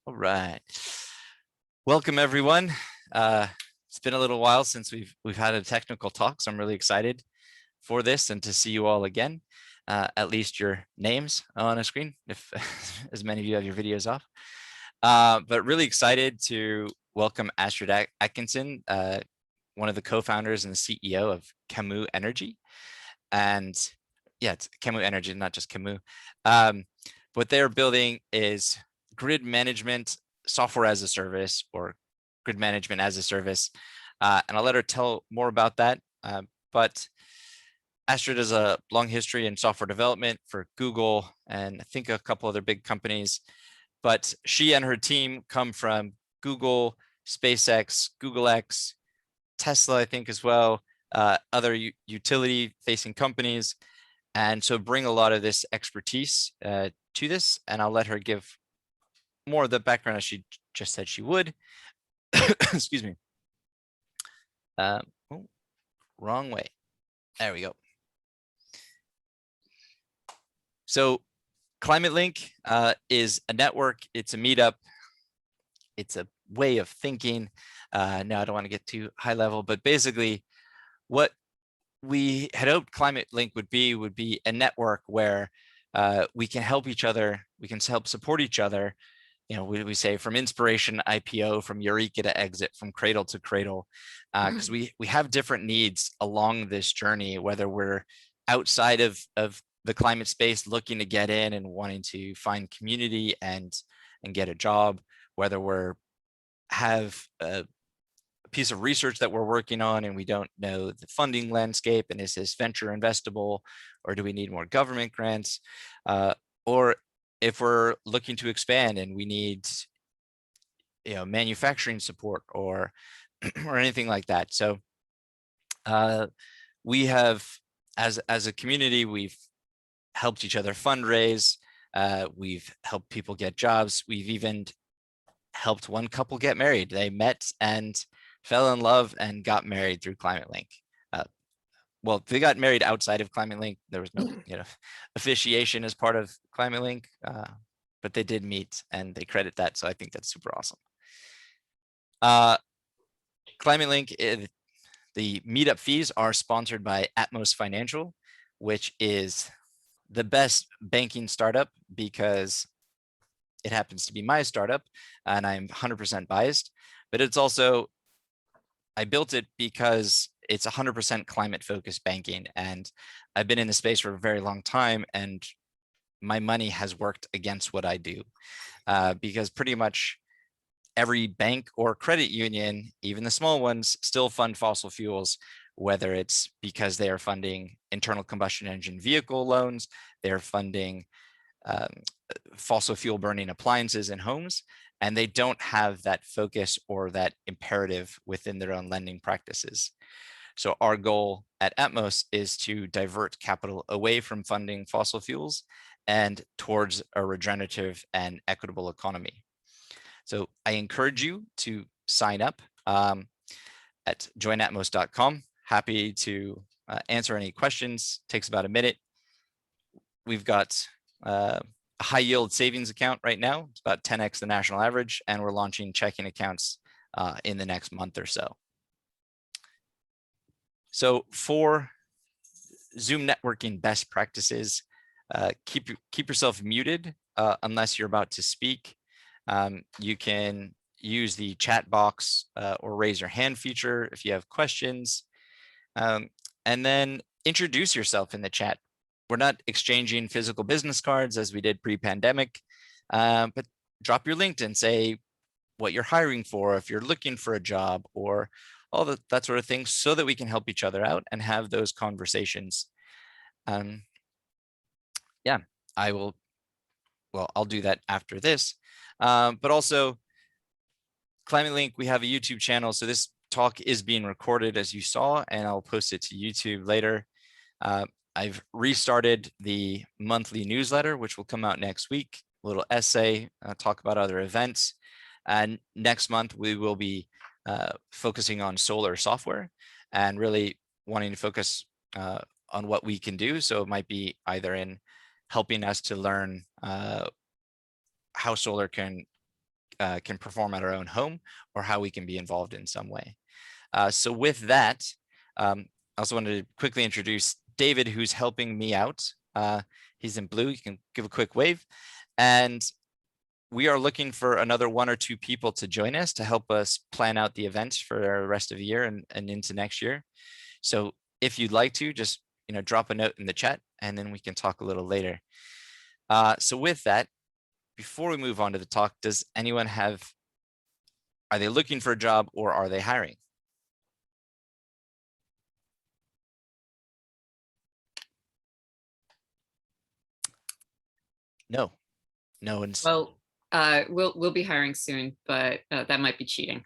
All right. Welcome, everyone. It's been a little while since we've had a technical talk, so I'm really excited for this and to see you all again. At least your names on a screen, if as many of you have your videos off. But really excited to welcome Astrid Atkinson, one of the co-founders and the CEO of Camus Energy. And yeah, it's Camus Energy, not just Camus. What they're building is grid management software as a service, or grid management as a service. And I'll let her tell more about that. But Astrid has a long history in software development for Google and I think a couple other big companies. But she and her team come from Google, SpaceX, Google X, Tesla, I think as well, other utility facing companies. And so bring a lot of this expertise to this, and I'll let her give more of the background as she just said she would. Excuse me. Oh, wrong way. There we go. So ClimateLink is a network. It's a meetup. It's a way of thinking. No, I don't want to get too high level, but basically what we had hoped ClimateLink would be a network where we can help each other. We can help support each other. You know, we say from inspiration IPO, from eureka to exit, from cradle to cradle, because we have different needs along this journey, whether we're outside of the climate space looking to get in and wanting to find community and get a job, whether we're have a piece of research that we're working on and we don't know the funding landscape, and is this venture investable, or do we need more government grants, or if we're looking to expand and we need, you know, manufacturing support or or anything like that. So we have, as a community, we've helped each other fundraise. We've helped people get jobs. We've even helped one couple get married. They met and fell in love and got married through ClimateLink. Well, they got married outside of ClimateLink. There was no, you know, officiation as part of ClimateLink, but they did meet and they credit that. So I think that's super awesome. ClimateLink, the meetup fees are sponsored by Atmos Financial, which is the best banking startup because it happens to be my startup and I'm 100% biased, but it's also, I built it because it's 100% climate focused banking. And I've been in the space for a very long time and my money has worked against what I do, because pretty much every bank or credit union, even the small ones, still fund fossil fuels, whether it's because they are funding internal combustion engine vehicle loans, they're funding fossil fuel burning appliances in homes, and they don't have that focus or that imperative within their own lending practices. So our goal at Atmos is to divert capital away from funding fossil fuels and towards a regenerative and equitable economy. So I encourage you to sign up at joinatmos.com. Happy to answer any questions. Takes about a minute. We've got a high yield savings account right now. It's about 10x the national average, and we're launching checking accounts in the next month or so. So for Zoom networking best practices, keep yourself muted unless you're about to speak. You can use the chat box or raise your hand feature if you have questions, and then introduce yourself in the chat. We're not exchanging physical business cards as we did pre-pandemic, but drop your LinkedIn, say what you're hiring for, if you're looking for a job, or all that sort of thing, so that we can help each other out and have those conversations. Yeah, I'll do that after this. But also, ClimateLink, we have a YouTube channel. So this talk is being recorded, as you saw, and I'll post it to YouTube later. I've restarted the monthly newsletter, which will come out next week. A little essay, talk about other events. And next month, we will be focusing on solar software and really wanting to focus on what we can do. So it might be either in helping us to learn how solar can can perform at our own home, or how we can be involved in some way. So with that, I also wanted to quickly introduce David, who's helping me out. He's in blue. You can give a quick wave. And we are looking for another 1 or 2 people to join us to help us plan out the events for the rest of the year and into next year. So if you'd like to, just drop a note in the chat, and then we can talk a little later. So with that, before we move on to the talk, does anyone are they looking for a job, or are they hiring? No one's. Well, we'll be hiring soon, but that might be cheating.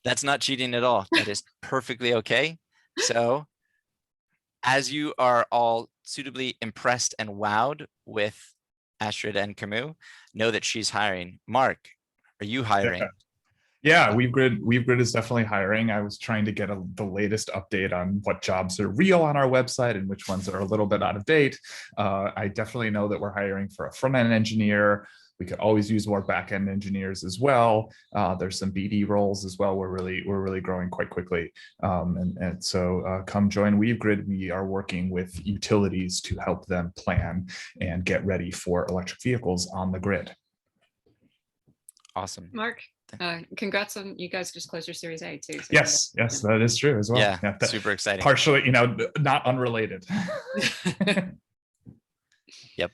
That's not cheating at all. That is perfectly okay. So as you are all suitably impressed and wowed with Astrid and Camus, know that she's hiring. Mark, are you hiring? Yeah, WeaveGrid is definitely hiring. I was trying to get the latest update on what jobs are real on our website and which ones are a little bit out of date. I definitely know that we're hiring for a front-end engineer. We could always use more back-end engineers as well. There's some BD roles as well. We're really growing quite quickly. So come join WeaveGrid. We are working with utilities to help them plan and get ready for electric vehicles on the grid. Awesome. Mark, congrats on you guys just closed your Series A too. So yes, that is true as well. Yeah, super exciting. Partially, not unrelated. Yep.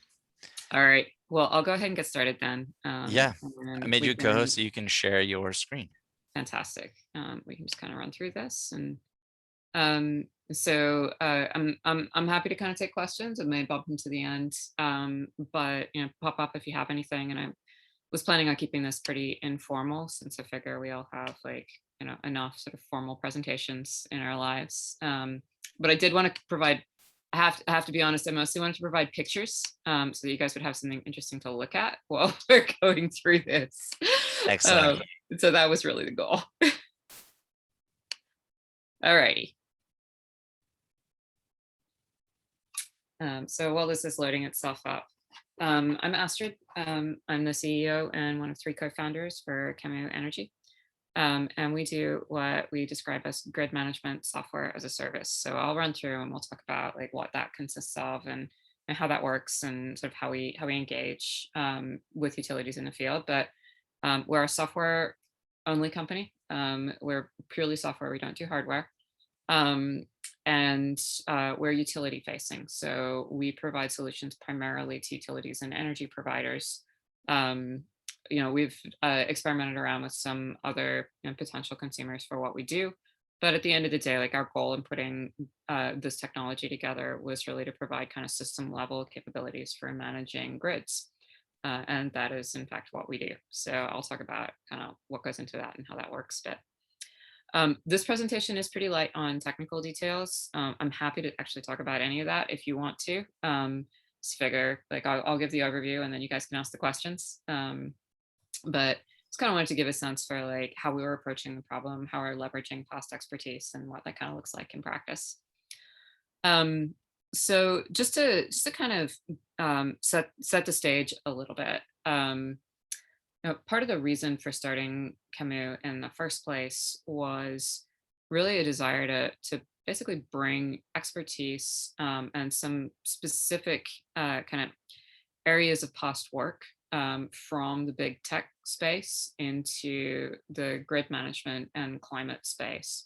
All right. Well, I'll go ahead and get started then. Yeah, I made you a co-host so you can share your screen. Fantastic. We can just kind of run through this, and so I'm happy to kind of take questions. I may bump them to the end, but pop up if you have anything. And I was planning on keeping this pretty informal, since I figure we all have enough sort of formal presentations in our lives. But I did want to provide. I have to be honest. I mostly wanted to provide pictures, so that you guys would have something interesting to look at while we're going through this. Excellent. So that was really the goal. All righty. So while this is loading itself up, I'm Astrid. I'm the CEO and one of 3 co-founders for Camus Energy. And we do what we describe as grid management software as a service. So I'll run through and we'll talk about what that consists of and how that works and sort of how we engage with utilities in the field. But we're a software only company. We're purely software. We don't do hardware. And we're utility facing. So we provide solutions primarily to utilities and energy providers. We've experimented around with some other potential consumers for what we do. But at the end of the day, our goal in putting this technology together was really to provide kind of system level capabilities for managing grids. And that is, in fact, what we do. So I'll talk about kind of what goes into that and how that works a bit. This presentation is pretty light on technical details. I'm happy to actually talk about any of that if you want to. Just figure I'll give the overview and then you guys can ask the questions. But just kind of wanted to give a sense for how we were approaching the problem, how we're leveraging past expertise, and what that kind of looks like in practice. So just to kind of set the stage a little bit. Part of the reason for starting Camus in the first place was really a desire to basically bring expertise and some specific kind of areas of past work from the big tech space into the grid management and climate space.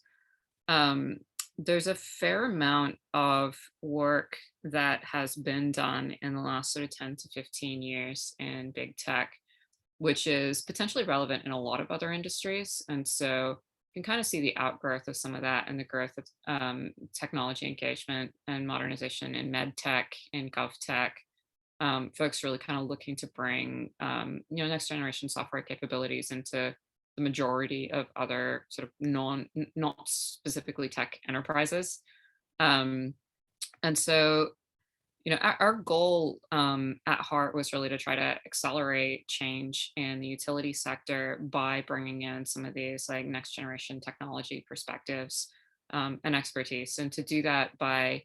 There's a fair amount of work that has been done in the last sort of 10 to 15 years in big tech, which is potentially relevant in a lot of other industries. And so you can kind of see the outgrowth of some of that and the growth of technology engagement and modernization in med tech, in gov tech. Folks really kind of looking to bring next generation software capabilities into the majority of other sort of not specifically tech enterprises. And so our goal at heart was really to try to accelerate change in the utility sector by bringing in some of these next generation technology perspectives and expertise, and to do that by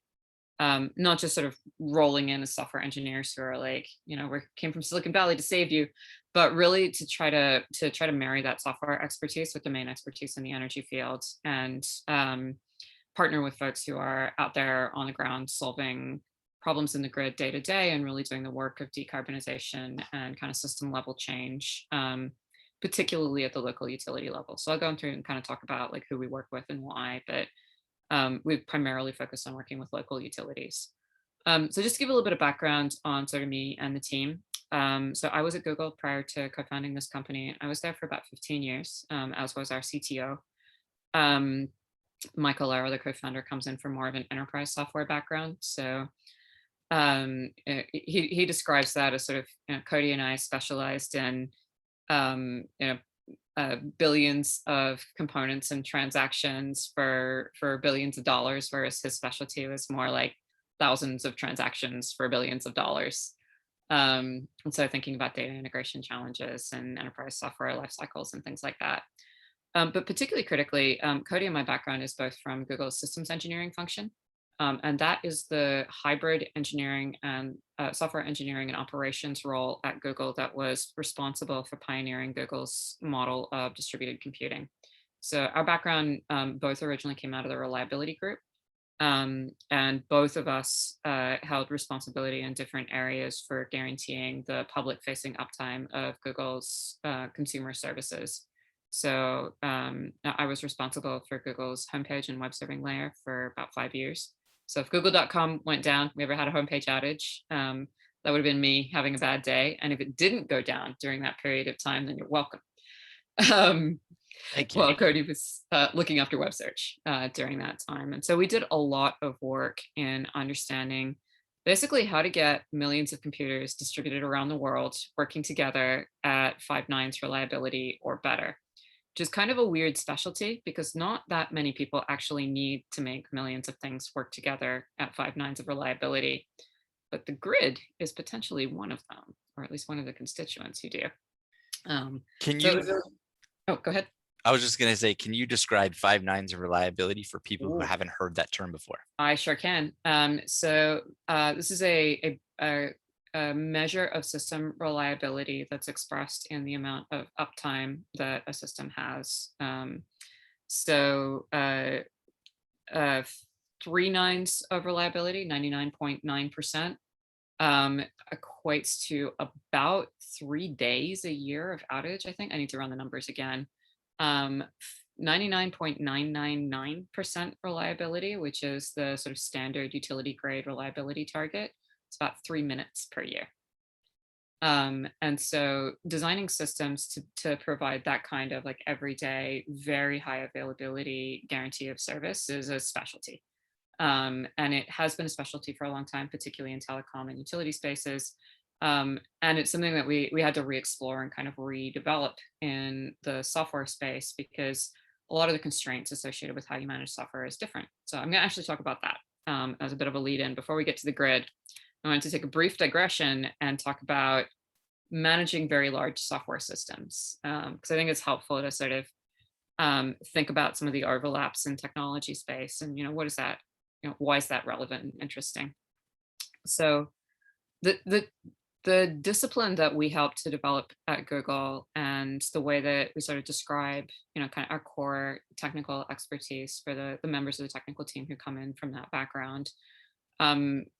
not just sort of rolling in as software engineers who are like, we came from Silicon Valley to save you, but really to try to marry that software expertise with domain expertise in the energy field, and partner with folks who are out there on the ground solving problems in the grid day to day and really doing the work of decarbonization and kind of system level change, particularly at the local utility level. So I'll go through and kind of talk about like who we work with and why, but we've primarily focused on working with local utilities. So just to give a little bit of background on sort of me and the team. So I was at Google prior to co-founding this company. I was there for about 15 years, as was our CTO. Michael, our other co-founder, comes in from more of an enterprise software background. So he describes that as sort of, Cody and I specialized in, billions of components and transactions for billions of dollars, whereas his specialty was more like thousands of transactions for billions of dollars. And so thinking about data integration challenges and enterprise software life cycles and things like that. But particularly critically, Cody and my background is both from Google's systems engineering function. And that is the hybrid engineering and software engineering and operations role at Google that was responsible for pioneering Google's model of distributed computing. So our background both originally came out of the reliability group. And both of us held responsibility in different areas for guaranteeing the public-facing uptime of Google's consumer services. So I was responsible for Google's homepage and web serving layer for about 5 years. So if google.com went down, we ever had a homepage outage, that would have been me having a bad day. And if it didn't go down during that period of time, then you're welcome. Thank you. Well, Cody was looking after web search during that time. And so we did a lot of work in understanding basically how to get millions of computers distributed around the world working together at 5 nines reliability or better, which is kind of a weird specialty because not that many people actually need to make millions of things work together at 5 nines of reliability. But the grid is potentially one of them, or at least one of the constituents who do. Can you? Oh, go ahead. I was just going to say, can you describe 5 nines of reliability for people who haven't heard that term before? I sure can. So this is a measure of system reliability that's expressed in the amount of uptime that a system has. So 3 nines of reliability, 99.9%, equates to about 3 days a year of outage. I think I need to run the numbers again. 99.999% reliability, which is the sort of standard utility grade reliability target. It's about 3 minutes per year. And so designing systems to provide that kind of like everyday, very high availability guarantee of service is a specialty. And it has been a specialty for a long time, particularly in telecom and utility spaces. And it's something that we had to re-explore and kind of redevelop in the software space because a lot of the constraints associated with how you manage software is different. So I'm going to actually talk about that as a bit of a lead in. Before we get to the grid, I wanted to take a brief digression and talk about managing very large software systems, because I think it's helpful to sort of think about some of the overlaps in technology space and, what is that, why is that relevant and interesting? So the discipline that we helped to develop at Google and the way that we sort of describe, kind of our core technical expertise for the members of the technical team who come in from that background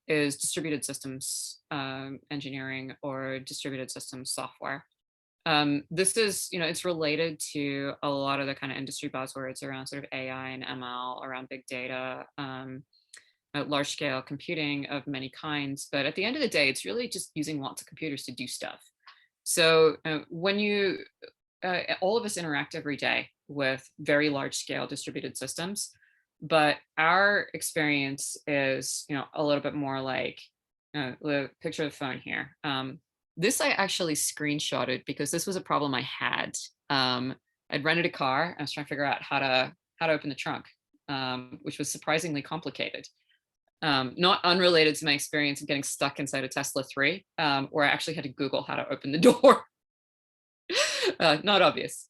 is distributed systems engineering or distributed systems software. This is, it's related to a lot of the kind of industry buzzwords around sort of AI and ML, around big data, large scale computing of many kinds. But at the end of the day, it's really just using lots of computers to do stuff. So when you, all of us interact every day with very large scale distributed systems, but our experience is, a little bit more like, the picture of the phone here. This I actually screenshotted because this was a problem I had. I'd rented a car. I was trying to figure out how to open the trunk, which was surprisingly complicated. Not unrelated to my experience of getting stuck inside a Tesla 3, where I actually had to Google how to open the door. Not obvious.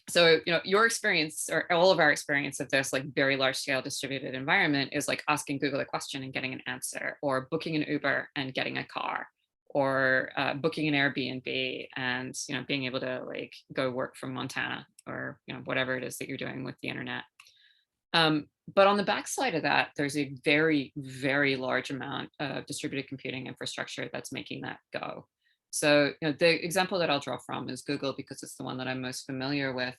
So, your experience, or all of our experience of this like very large scale distributed environment, is like asking Google a question and getting an answer, or booking an Uber and getting a car, or booking an Airbnb and being able to like go work from Montana, or whatever it is that you're doing with the internet. But on the backside of that, there's a very, very large amount of distributed computing infrastructure that's making that go. So, the example that I'll draw from is Google, because it's the one that I'm most familiar with.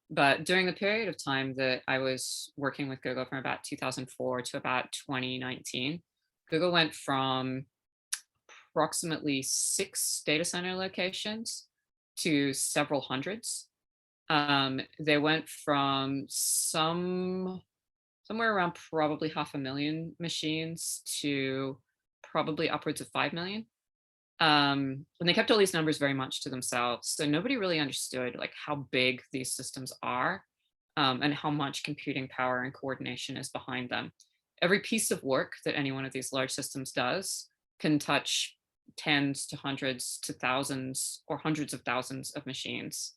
But during the period of time that I was working with Google, from about 2004 to about 2019, Google went from approximately 6 data center locations to several hundreds. They went from somewhere around probably 500,000 machines to probably upwards of 5 million. And they kept all these numbers very much to themselves. So nobody really understood like how big these systems are, and how much computing power and coordination is behind them. Every piece of work that any one of these large systems does can touch tens to hundreds to thousands or hundreds of thousands of machines.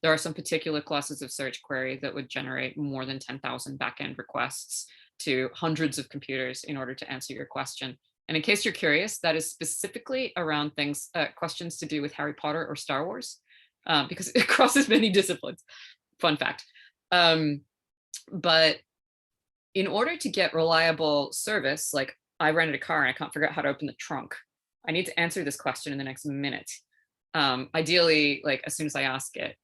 There are some particular classes of search query that would generate more than 10,000 backend requests to hundreds of computers in order to answer your question. And in case you're curious, that is specifically around things, questions to do with Harry Potter or Star Wars, because it crosses many disciplines. Fun fact. But in order to get reliable service, like I rented a car and I can't figure out how to open the trunk, I need to answer this question in the next minute. Ideally, like as soon as I ask it.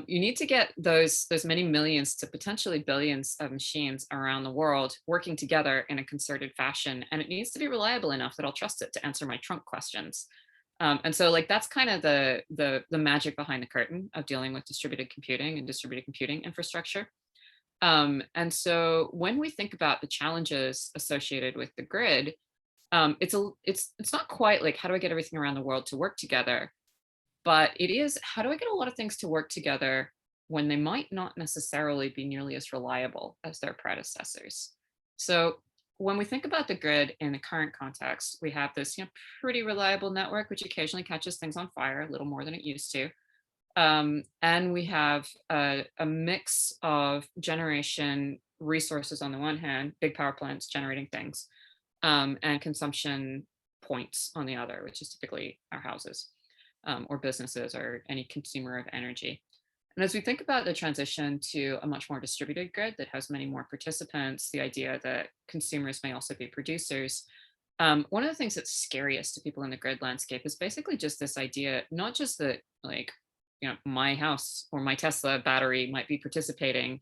You need to get those many millions to potentially billions of machines around the world working together in a concerted fashion, and it needs to be reliable enough that I'll trust it to answer my trunk questions. And so, like that's kind of the magic behind the curtain of dealing with distributed computing and distributed computing infrastructure. And so, when we think about the challenges associated with the grid, it's not quite like how do I get everything around the world to work together. But it is, how do I get a lot of things to work together when they might not necessarily be nearly as reliable as their predecessors? So when we think about the grid in the current context, we have this pretty reliable network, which occasionally catches things on fire a little more than it used to. And we have a mix of generation resources on the one hand, big power plants generating things, and consumption points on the other, which is typically our houses. Or businesses or any consumer of energy. And as we think about the transition to a much more distributed grid that has many more participants, the idea that consumers may also be producers, one of the things that's scariest to people in the grid landscape is basically just this idea, not just that like, my house or my Tesla battery might be participating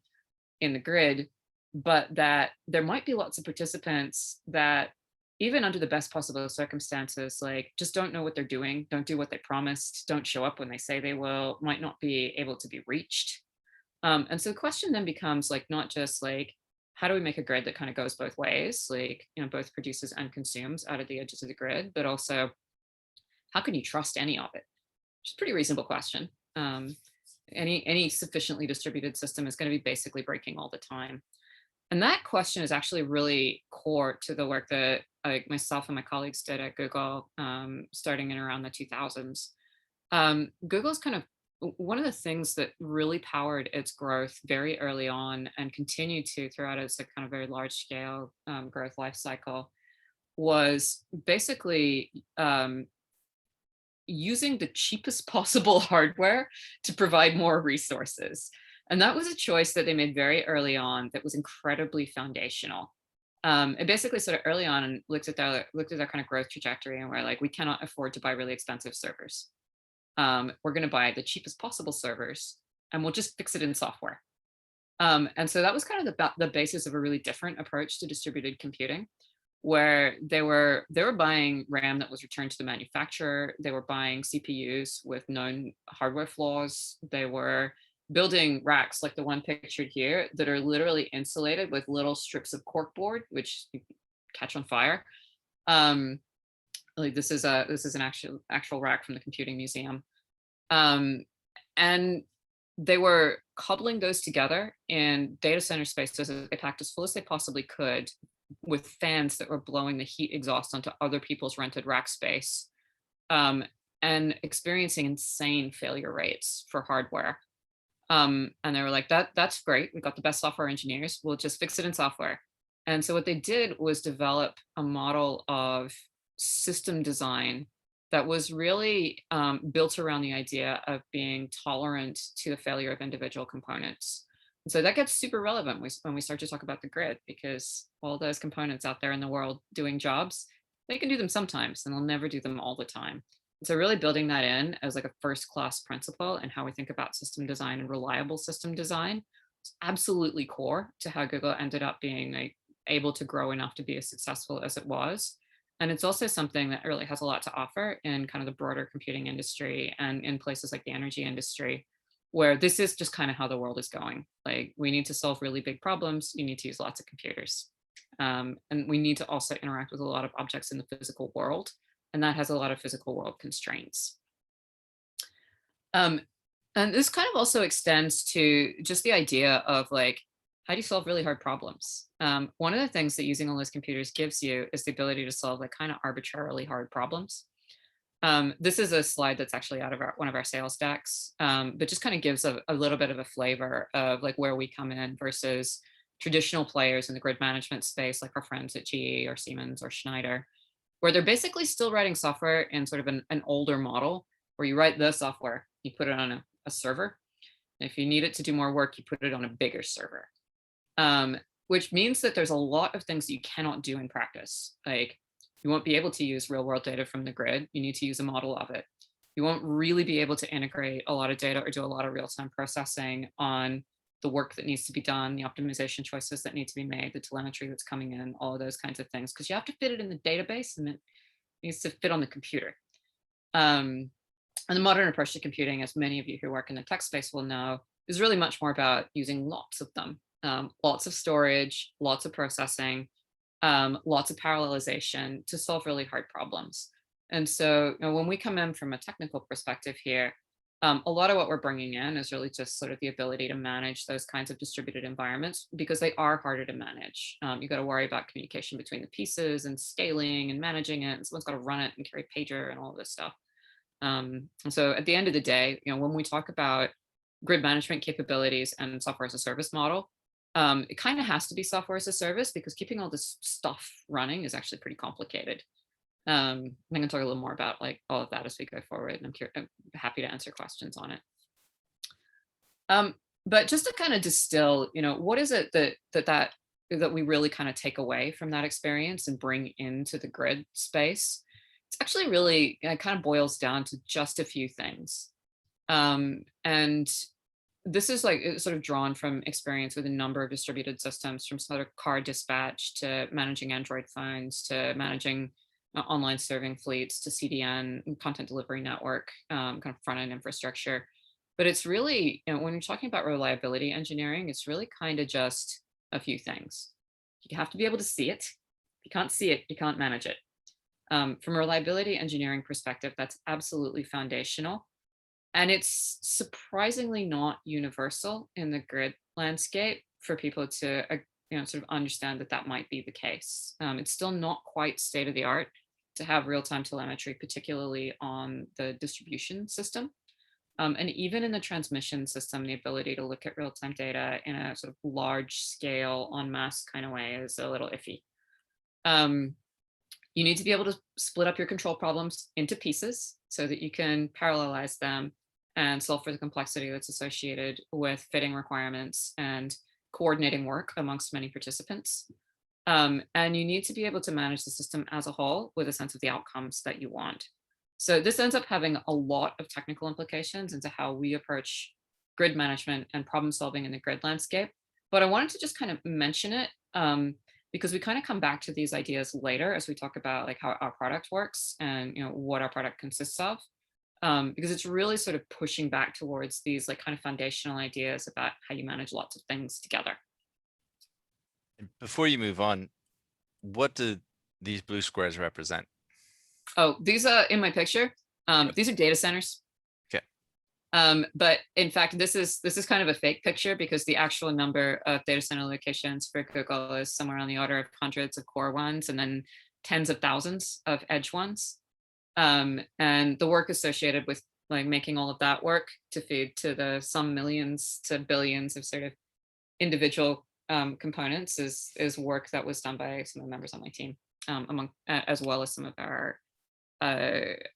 in the grid, but that there might be lots of participants that even under the best possible circumstances, like just don't know what they're doing, don't do what they promised, don't show up when they say they will, might not be able to be reached. And so the question then becomes like, not just like, how do we make a grid that kind of goes both ways, like, both produces and consumes out of the edges of the grid, but also how can you trust any of it? Which is a pretty reasonable question. Any sufficiently distributed system is going to be basically breaking all the time. And that question is actually really core to the work that myself and my colleagues did at Google, starting in around the 2000s. Google's kind of one of the things that really powered its growth very early on and continued to throughout its kind of very large scale growth life cycle was basically using the cheapest possible hardware to provide more resources. And that was a choice that they made very early on that was incredibly foundational. It basically sort of early on and looked at their kind of growth trajectory, and we're like, we cannot afford to buy really expensive servers. We're going to buy the cheapest possible servers, and we'll just fix it in software. And so that was kind of the basis of a really different approach to distributed computing, where they were buying RAM that was returned to the manufacturer. They were buying CPUs with known hardware flaws. They were building racks like the one pictured here that are literally insulated with little strips of corkboard, which you catch on fire. Like this is an actual rack from the Computing Museum. And they were cobbling those together in data center spaces as they packed as full as they possibly could, with fans that were blowing the heat exhaust onto other people's rented rack space, and experiencing insane failure rates for hardware. And they were like, that's great. We've got the best software engineers. We'll just fix it in software. And so what they did was develop a model of system design that was really built around the idea of being tolerant to the failure of individual components. And so that gets super relevant when we start to talk about the grid, because all those components out there in the world doing jobs, they can do them sometimes and they'll never do them all the time. So really building that in as like a first class principle and how we think about system design and reliable system design is absolutely core to how Google ended up being like able to grow enough to be as successful as it was. And it's also something that really has a lot to offer in kind of the broader computing industry and in places like the energy industry, where this is just kind of how the world is going. Like we need to solve really big problems. You need to use lots of computers. And we need to also interact with a lot of objects in the physical world. And that has a lot of physical world constraints. And this kind of also extends to just the idea of like, how do you solve really hard problems? One of the things that using all those computers gives you is the ability to solve like kind of arbitrarily hard problems. This is a slide that's actually out of one of our sales decks, but just kind of gives a little bit of a flavor of like where we come in versus traditional players in the grid management space, like our friends at GE or Siemens or Schneider, where they're basically still writing software in sort of an older model where you write the software, you put it on a server. And if you need it to do more work, you put it on a bigger server, which means that there's a lot of things that you cannot do in practice. Like you won't be able to use real world data from the grid. You need to use a model of it. You won't really be able to integrate a lot of data or do a lot of real time processing on the work that needs to be done, the optimization choices that need to be made, the telemetry that's coming in, all of those kinds of things, because you have to fit it in the database and it needs to fit on the computer. And the modern approach to computing, as many of you who work in the tech space will know, is really much more about using lots of them, lots of storage, lots of processing, lots of parallelization to solve really hard problems. And so when we come in from a technical perspective here, a lot of what we're bringing in is really just sort of the ability to manage those kinds of distributed environments because they are harder to manage. You got to worry about communication between the pieces and scaling and managing it. And someone's got to run it and carry pager and all of this stuff. And so at the end of the day, when we talk about grid management capabilities and software as a service model, it kind of has to be software as a service because keeping all this stuff running is actually pretty complicated. I'm going to talk a little more about like all of that as we go forward, and I'm happy to answer questions on it. But just to kind of distill, what is it that we really kind of take away from that experience and bring into the grid space? It's actually really, it kind of boils down to just a few things. And this is like sort of drawn from experience with a number of distributed systems, from sort of car dispatch to managing Android phones to managing online serving fleets to CDN, content delivery network, kind of front end infrastructure. But it's really, when you're talking about reliability engineering, it's really kind of just a few things. You have to be able to see it. If you can't see it, you can't manage it. From a reliability engineering perspective, that's absolutely foundational. And it's surprisingly not universal in the grid landscape for people to sort of understand that might be the case. It's still not quite state of the art to have real-time telemetry, particularly on the distribution system. And even in the transmission system, the ability to look at real-time data in a sort of large scale en masse kind of way is a little iffy. You need to be able to split up your control problems into pieces so that you can parallelize them and solve for the complexity that's associated with fitting requirements and coordinating work amongst many participants. And you need to be able to manage the system as a whole with a sense of the outcomes that you want. So this ends up having a lot of technical implications into how we approach grid management and problem solving in the grid landscape. But I wanted to just kind of mention it because we kind of come back to these ideas later as we talk about like how our product works and what our product consists of. Because it's really sort of pushing back towards these like kind of foundational ideas about how you manage lots of things together. Before you move on, what do these blue squares represent? Oh, these are in my picture. These are data centers. Okay. But in fact, this is kind of a fake picture because the actual number of data center locations for Google is somewhere on the order of hundreds of core ones and then tens of thousands of edge ones. And the work associated with like making all of that work to feed to the some millions to billions of sort of individual components is work that was done by some of the members on my team, among as well as some of our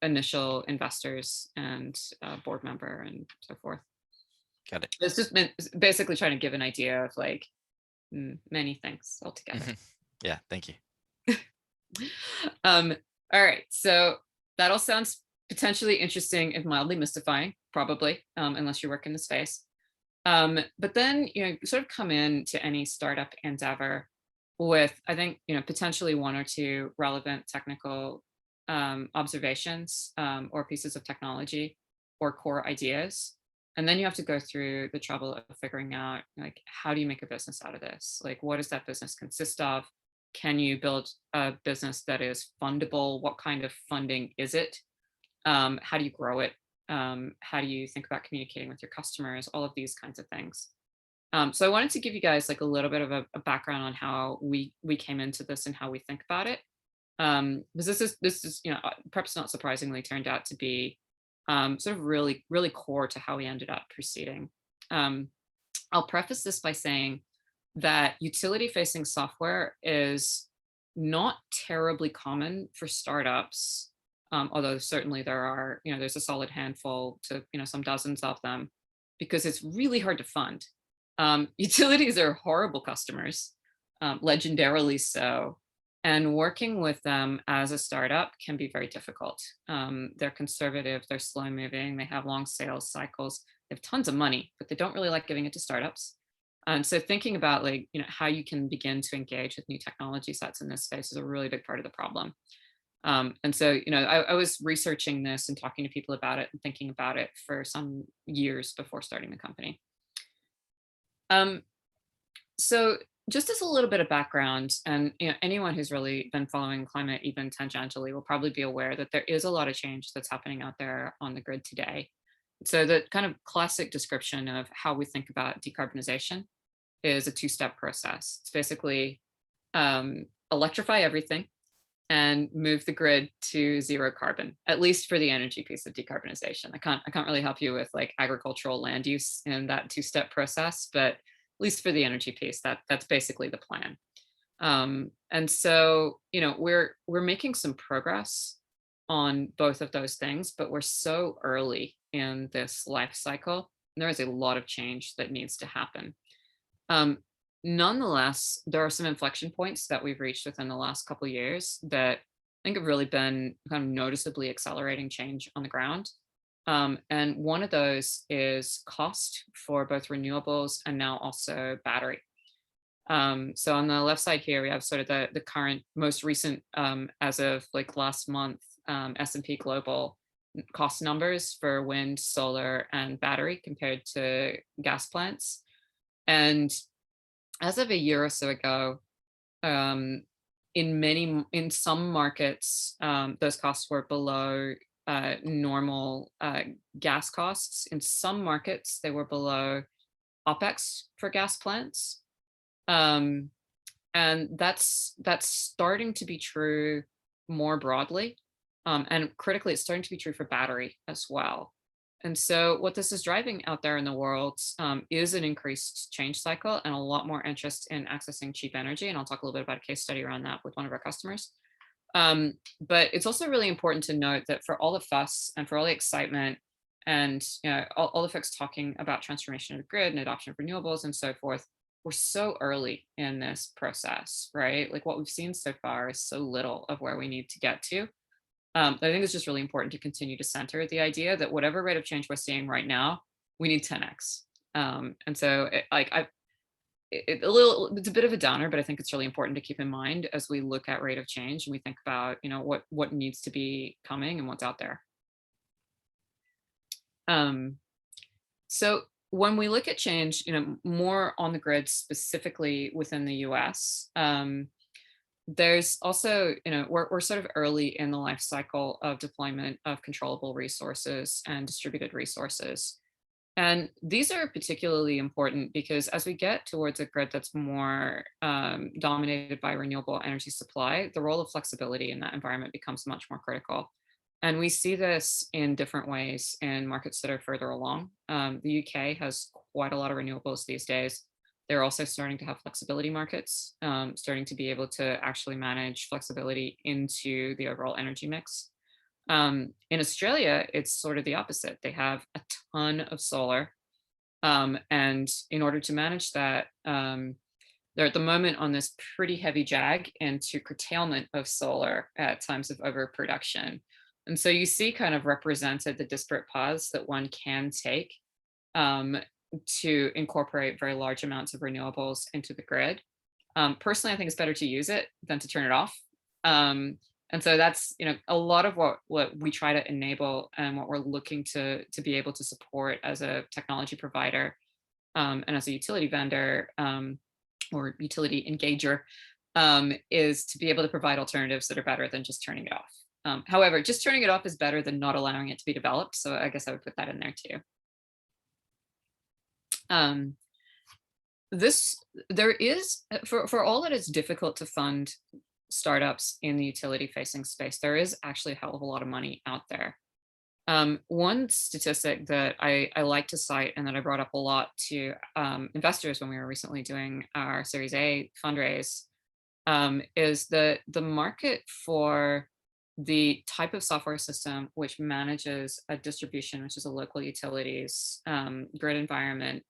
initial investors and board member and so forth. Got it. It's just basically trying to give an idea of like many things altogether. Yeah, thank you. All right, so that all sounds potentially interesting and mildly mystifying, probably, unless you work in the space. But then, sort of come into any startup endeavor with, I think, potentially one or two relevant technical observations or pieces of technology or core ideas. And then you have to go through the trouble of figuring out, like, how do you make a business out of this? Like, what does that business consist of? Can you build a business that is fundable? What kind of funding is it? How do you grow it? How do you think about communicating with your customers? All of these kinds of things. So I wanted to give you guys like a little bit of a background on how we came into this and how we think about it. Because this is perhaps not surprisingly turned out to be sort of really core to how we ended up proceeding. I'll preface this by saying that utility-facing software is not terribly common for startups, although certainly there are, there's a solid handful to, some dozens of them, because it's really hard to fund. Utilities are horrible customers, legendarily so. And working with them as a startup can be very difficult. They're conservative, they're slow moving, they have long sales cycles, they have tons of money, but they don't really like giving it to startups. And so thinking about like, how you can begin to engage with new technology sets in this space is a really big part of the problem. And so, I was researching this and talking to people about it and thinking about it for some years before starting the company. So just as a little bit of background, and anyone who's really been following climate even tangentially will probably be aware that there is a lot of change that's happening out there on the grid today. So the kind of classic description of how we think about decarbonization is a two-step process. It's basically electrify everything and move the grid to zero carbon, at least for the energy piece of decarbonization. I can't really help you with like agricultural land use in that two-step process, but at least for the energy piece, that's basically the plan. And so, we're making some progress on both of those things, but we're so early in this life cycle, and there is a lot of change that needs to happen. Nonetheless, there are some inflection points that we've reached within the last couple of years that I think have really been kind of noticeably accelerating change on the ground. And one of those is cost for both renewables and now also battery. So on the left side here, we have sort of the current, most recent, as of like last month, S&P Global cost numbers for wind, solar, and battery compared to gas plants. And as of a year or so ago, in some markets, those costs were below normal gas costs. In some markets, they were below OPEX for gas plants. And that's starting to be true more broadly. And critically, it's starting to be true for battery as well. And so what this is driving out there in the world is an increased change cycle and a lot more interest in accessing cheap energy. And I'll talk a little bit about a case study around that with one of our customers. But it's also really important to note that for all the fuss and for all the excitement and all the folks talking about transformation of the grid and adoption of renewables and so forth, we're so early in this process, right? Like what we've seen so far is so little of where we need to get to. I think it's just really important to continue to center the idea that whatever rate of change we're seeing right now, we need 10x. And so it's a bit of a downer, but I think it's really important to keep in mind as we look at rate of change and we think about, what needs to be coming and what's out there. So when we look at change, more on the grid, specifically within the US, there's also, we're sort of early in the life cycle of deployment of controllable resources and distributed resources. And these are particularly important because as we get towards a grid that's more dominated by renewable energy supply, the role of flexibility in that environment becomes much more critical. And we see this in different ways in markets that are further along. The UK has quite a lot of renewables these days. They're also starting to have flexibility markets, starting to be able to actually manage flexibility into the overall energy mix. In Australia, it's sort of the opposite. They have a ton of solar. And in order to manage that, they're at the moment on this pretty heavy jag into curtailment of solar at times of overproduction. And so you see kind of represented the disparate paths that one can take to incorporate very large amounts of renewables into the grid. Personally, I think it's better to use it than to turn it off. And so that's, a lot of what we try to enable and what we're looking to be able to support as a technology provider and as a utility vendor or utility engager is to be able to provide alternatives that are better than just turning it off. However, just turning it off is better than not allowing it to be developed. So I guess I would put that in there too. There is, for all that it's difficult to fund startups in the utility facing space, there is actually a hell of a lot of money out there. One statistic that I like to cite and that I brought up a lot to investors when we were recently doing our Series A fundraise is that the market for the type of software system which manages a distribution, which is a local utilities grid environment,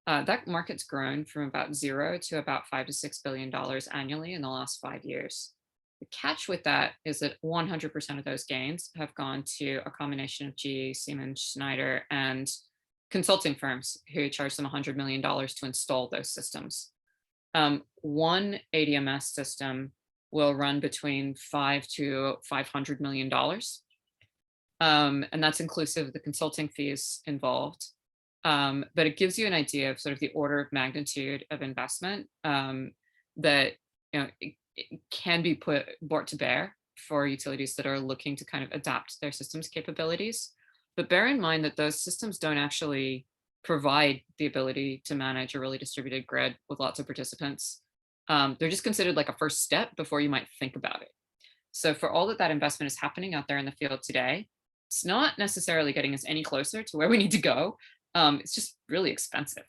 that market's grown from about $0 to about $5 to $6 billion annually in the last 5 years. The catch with that is that 100% of those gains have gone to a combination of GE, Siemens, Schneider, and consulting firms who charge them $100 million to install those systems. One ADMS system will run between $5 to $500 million. And that's inclusive of the consulting fees involved. But it gives you an idea of sort of the order of magnitude of investment that it can be brought to bear for utilities that are looking to kind of adapt their systems capabilities. But bear in mind that those systems don't actually provide the ability to manage a really distributed grid with lots of participants. They're just considered like a first step before you might think about it. So for all that investment is happening out there in the field today, it's not necessarily getting us any closer to where we need to go. It's just really expensive.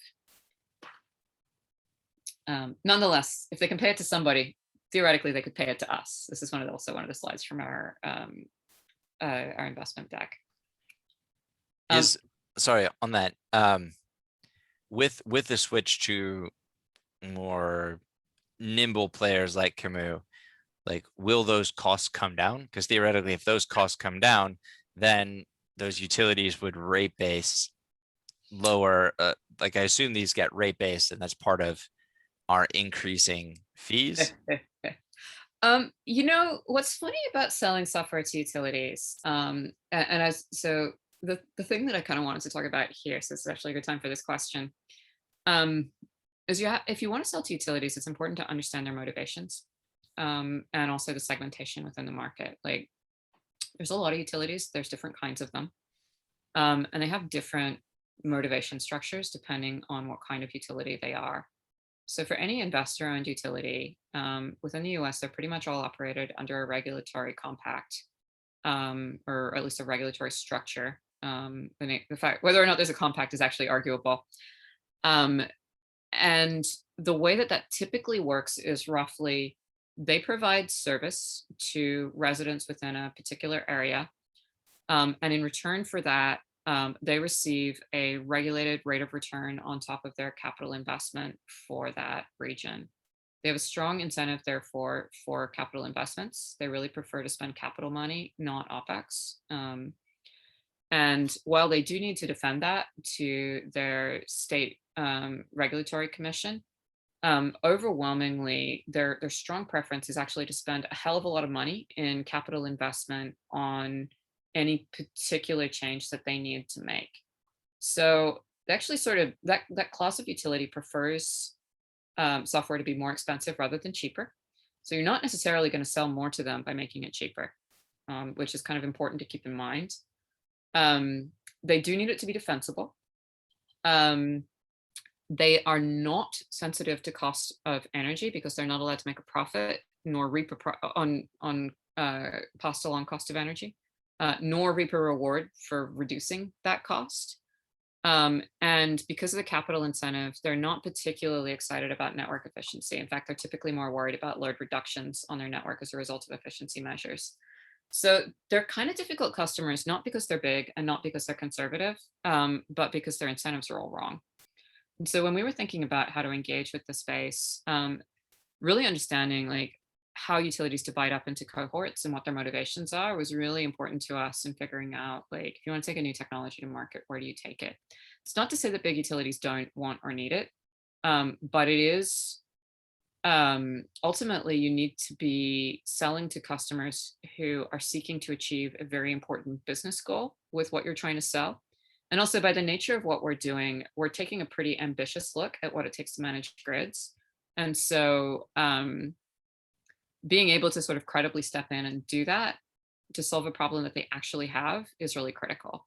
Nonetheless, if they can pay it to somebody, theoretically they could pay it to us. This is also one of the slides from our investment deck. Sorry on that. With the switch to more nimble players like Camus, like will those costs come down? Because theoretically, if those costs come down, then those utilities would rate base lower. Like I assume these get rate based, and that's part of our increasing fees. What's funny about selling software to utilities, so the thing that I kind of wanted to talk about here, so this is actually a good time for this question, is if you want to sell to utilities, it's important to understand their motivations and also the segmentation within the market. Like there's a lot of utilities, there's different kinds of them, and they have different motivation structures depending on what kind of utility they are. So for any investor-owned utility within the US, they're pretty much all operated under a regulatory compact, or at least a regulatory structure. The fact whether or not there's a compact is actually arguable. And the way that typically works is roughly they provide service to residents within a particular area. And in return for that, they receive a regulated rate of return on top of their capital investment for that region. They have a strong incentive, therefore, for capital investments. They really prefer to spend capital money, not OpEx. And while they do need to defend that to their state regulatory commission, overwhelmingly, their strong preference is actually to spend a hell of a lot of money in capital investment on any particular change that they need to make. So actually sort of that class of utility prefers software to be more expensive rather than cheaper. So you're not necessarily going to sell more to them by making it cheaper, which is kind of important to keep in mind. They do need it to be defensible. They are not sensitive to cost of energy because they're not allowed to make a profit nor reap on passed along cost of energy. nor reap a reward for reducing that cost. And because of the capital incentive, they're not particularly excited about network efficiency. In fact, they're typically more worried about load reductions on their network as a result of efficiency measures. So they're kind of difficult customers, not because they're big and not because they're conservative, but because their incentives are all wrong. And so when we were thinking about how to engage with the space, really understanding like how utilities divide up into cohorts and what their motivations are was really important to us in figuring out, like, if you want to take a new technology to market, where do you take it? It's not to say that big utilities don't want or need it, but it is ultimately you need to be selling to customers who are seeking to achieve a very important business goal with what you're trying to sell. And also, by the nature of what we're doing, we're taking a pretty ambitious look at what it takes to manage grids. And so being able to sort of credibly step in and do that to solve a problem that they actually have is really critical.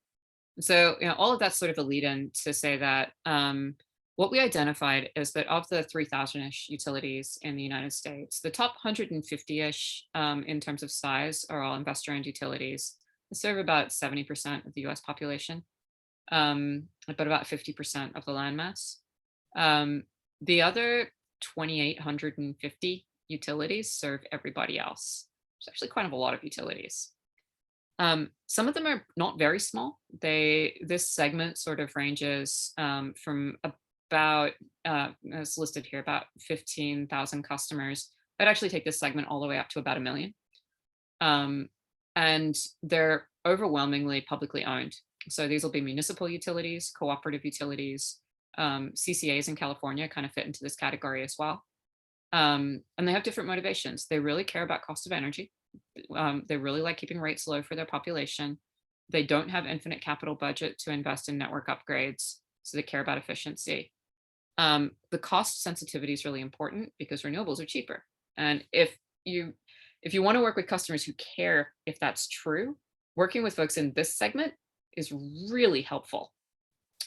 So, all of that's sort of a lead in to say that what we identified is that of the 3,000-ish utilities in the United States, the top 150-ish in terms of size are all investor-owned utilities. They serve about 70% of the US population, but about 50% of the landmass. The other 2,850 utilities serve everybody else. It's actually kind of a lot of utilities. Some of them are not very small. This segment sort of ranges from about, as listed here, about 15,000 customers. I'd actually take this segment all the way up to about 1 million. And they're overwhelmingly publicly owned. So these will be municipal utilities, cooperative utilities, CCAs in California kind of fit into this category as well. And they have different motivations. They really care about cost of energy. They really like keeping rates low for their population. They don't have infinite capital budget to invest in network upgrades, so they care about efficiency. The cost sensitivity is really important because renewables are cheaper. And if you want to work with customers who care if that's true, working with folks in this segment is really helpful.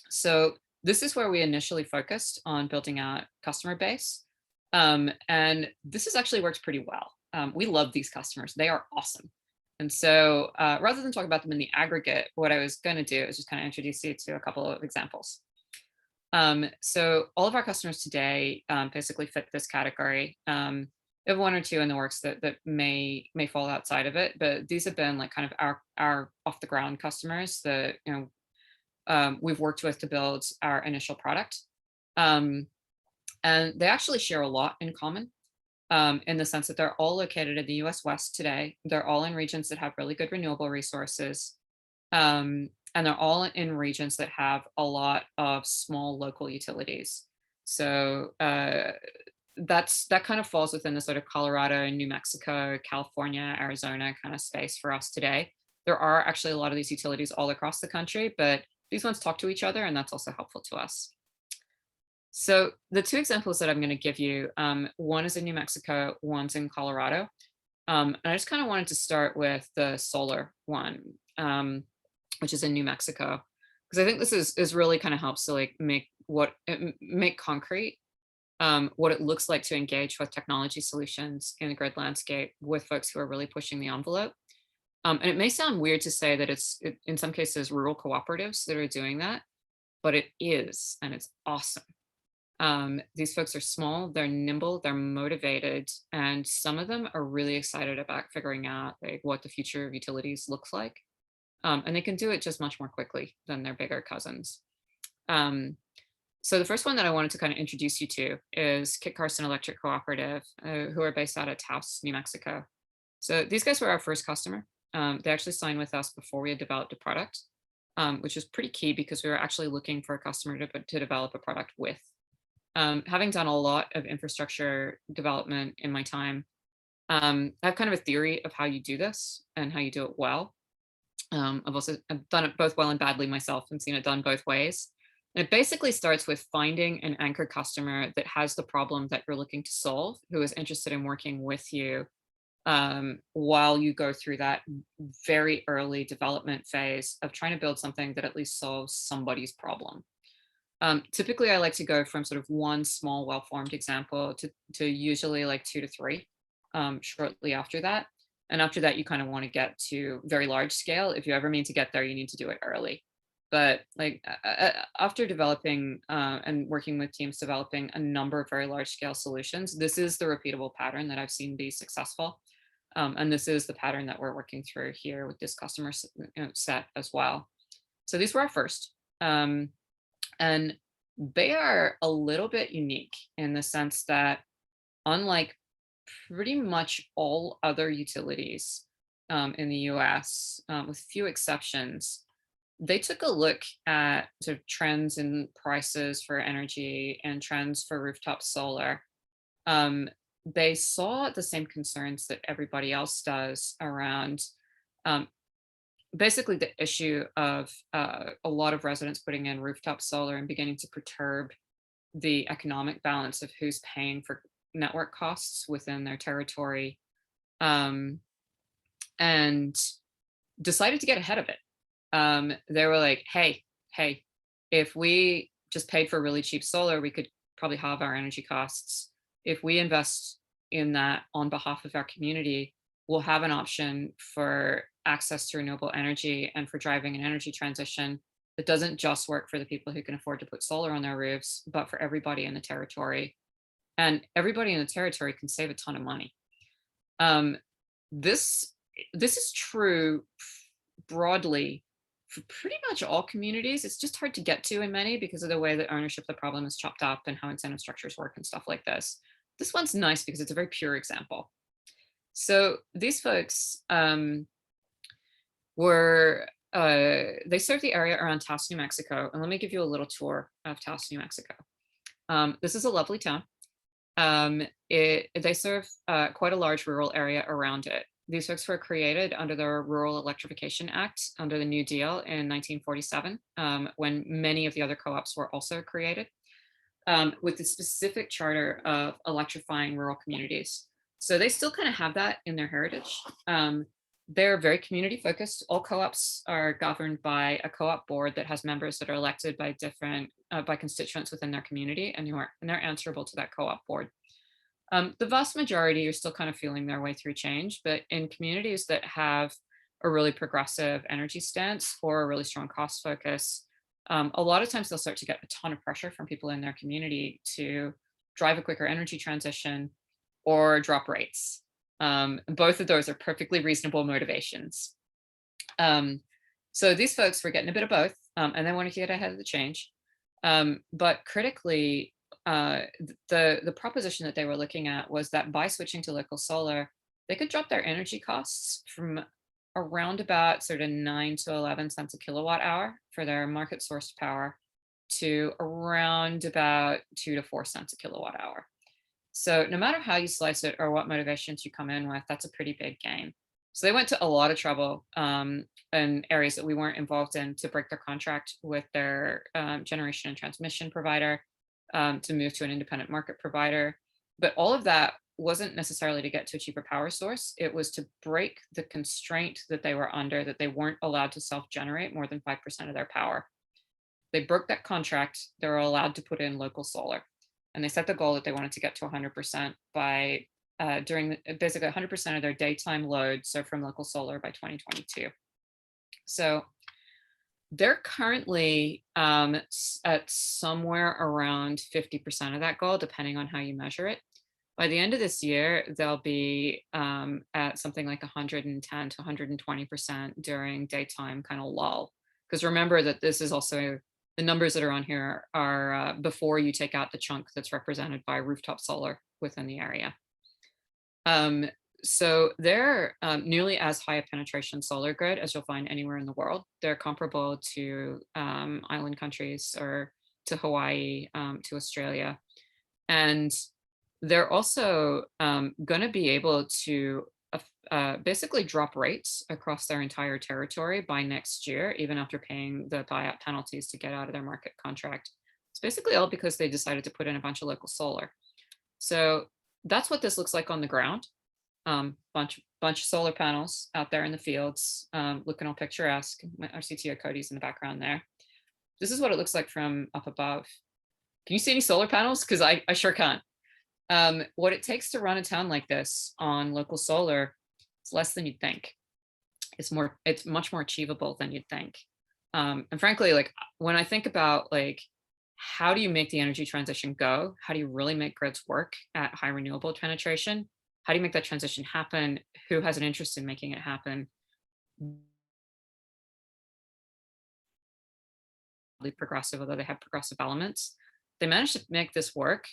So this is where we initially focused on building out customer base. And this has actually worked pretty well. We love these customers. They are awesome. And so rather than talk about them in the aggregate, what I was going to do is just kind of introduce you to a couple of examples. So all of our customers today basically fit this category. We have one or two in the works that may fall outside of it, but these have been like kind of our off the ground customers that we've worked with to build our initial product. And they actually share a lot in common in the sense that they're all located in the US West today. They're all in regions that have really good renewable resources. And they're all in regions that have a lot of small local utilities. So that kind of falls within the sort of Colorado, New Mexico, California, Arizona kind of space for us today. There are actually a lot of these utilities all across the country, but these ones talk to each other, and that's also helpful to us. So the two examples that I'm going to give you, one is in New Mexico, one's in Colorado. And I just kind of wanted to start with the solar one, which is in New Mexico, because I think this is really kind of helps to like make concrete what it looks like to engage with technology solutions in the grid landscape with folks who are really pushing the envelope. And it may sound weird to say that it's in some cases rural cooperatives that are doing that, but it is, and it's awesome. These folks are small, they're nimble, they're motivated, and some of them are really excited about figuring out like what the future of utilities looks like. And they can do it just much more quickly than their bigger cousins. So the first one that I wanted to kind of introduce you to is Carson Electric Cooperative, who are based out of Taos, New Mexico. So these guys were our first customer. They actually signed with us before we had developed a product, which was pretty key because we were actually looking for a customer to develop a product with. Having done a lot of infrastructure development in my time, I have kind of a theory of how you do this and how you do it well. I've done it both well and badly myself and seen it done both ways. And it basically starts with finding an anchor customer that has the problem that you're looking to solve, who is interested in working with you while you go through that very early development phase of trying to build something that at least solves somebody's problem. Typically, I like to go from sort of one small, well-formed example to usually like 2 to 3 shortly after that. And after that, you kind of want to get to very large scale. If you ever mean to get there, you need to do it early. But like after developing and working with teams developing a number of very large scale solutions, this is the repeatable pattern that I've seen be successful. And this is the pattern that we're working through here with this customer set as well. So these were our first. And they are a little bit unique in the sense that, unlike pretty much all other utilities in the US, with few exceptions, they took a look at sort of trends in prices for energy and trends for rooftop solar. They saw the same concerns that everybody else does around basically the issue of a lot of residents putting in rooftop solar and beginning to perturb the economic balance of who's paying for network costs within their territory, and decided to get ahead of it. They were like, hey, if we just paid for really cheap solar, we could probably halve our energy costs. If we invest in that on behalf of our community, we'll have an option for access to renewable energy and for driving an energy transition that doesn't just work for the people who can afford to put solar on their roofs, but for everybody in the territory. And everybody in the territory can save a ton of money. This is true broadly for pretty much all communities. It's just hard to get to in many because of the way that ownership of the problem is chopped up and how incentive structures work and stuff like this. This one's nice because it's a very pure example. So these folks they serve the area around Taos, New Mexico. And let me give you a little tour of Taos, New Mexico. This is a lovely town. They serve quite a large rural area around it. These folks were created under the Rural Electrification Act under the New Deal in 1947, when many of the other co-ops were also created, with the specific charter of electrifying rural communities. So they still kind of have that in their heritage. They're very community focused. All co-ops are governed by a co-op board that has members that are elected by different by constituents within their community, and they're answerable to that co-op board. The vast majority are still kind of feeling their way through change, but in communities that have a really progressive energy stance or a really strong cost focus, a lot of times they'll start to get a ton of pressure from people in their community to drive a quicker energy transition or drop rates. Both of those are perfectly reasonable motivations. So these folks were getting a bit of both, and they wanted to get ahead of the change. But critically, the proposition that they were looking at was that by switching to local solar, they could drop their energy costs from around about sort of 9 to 11 cents a kilowatt hour for their market sourced power to around about 2 to 4 cents a kilowatt hour. So no matter how you slice it or what motivations you come in with, that's a pretty big gain. So they went to a lot of trouble in areas that we weren't involved in to break their contract with their generation and transmission provider, to move to an independent market provider. But all of that wasn't necessarily to get to a cheaper power source. It was to break the constraint that they were under, that they weren't allowed to self-generate more than 5% of their power. They broke that contract. They were allowed to put in local solar. And they set the goal that they wanted to get to 100% by during basically 100% of their daytime load, so from local solar by 2022. So they're currently at somewhere around 50% of that goal, depending on how you measure it. By the end of this year, they'll be at something like 110 to 120% during daytime kind of lull. Because remember that this is also, the numbers that are on here are before you take out the chunk that's represented by rooftop solar within the area. So they're nearly as high a penetration solar grid as you'll find anywhere in the world. They're comparable to island countries or to Hawaii, to Australia. And they're also going to be able to basically drop rates across their entire territory by next year, even after paying the buyout penalties to get out of their market contract. It's basically all because they decided to put in a bunch of local solar. So that's what this looks like on the ground. Bunch of solar panels out there in the fields, looking all picturesque. Our CTO Cody's in the background there. This is what it looks like from up above. Can you see any solar panels? Because I sure can't. What it takes to run a town like this on local solar It's less than you'd think. It's much more achievable than you'd think. And frankly, like when I think about like, how do you make the energy transition go? How do you really make grids work at high renewable penetration? How do you make that transition happen? Who has an interest in making it happen? Progressive, although they have progressive elements. They managed to make this work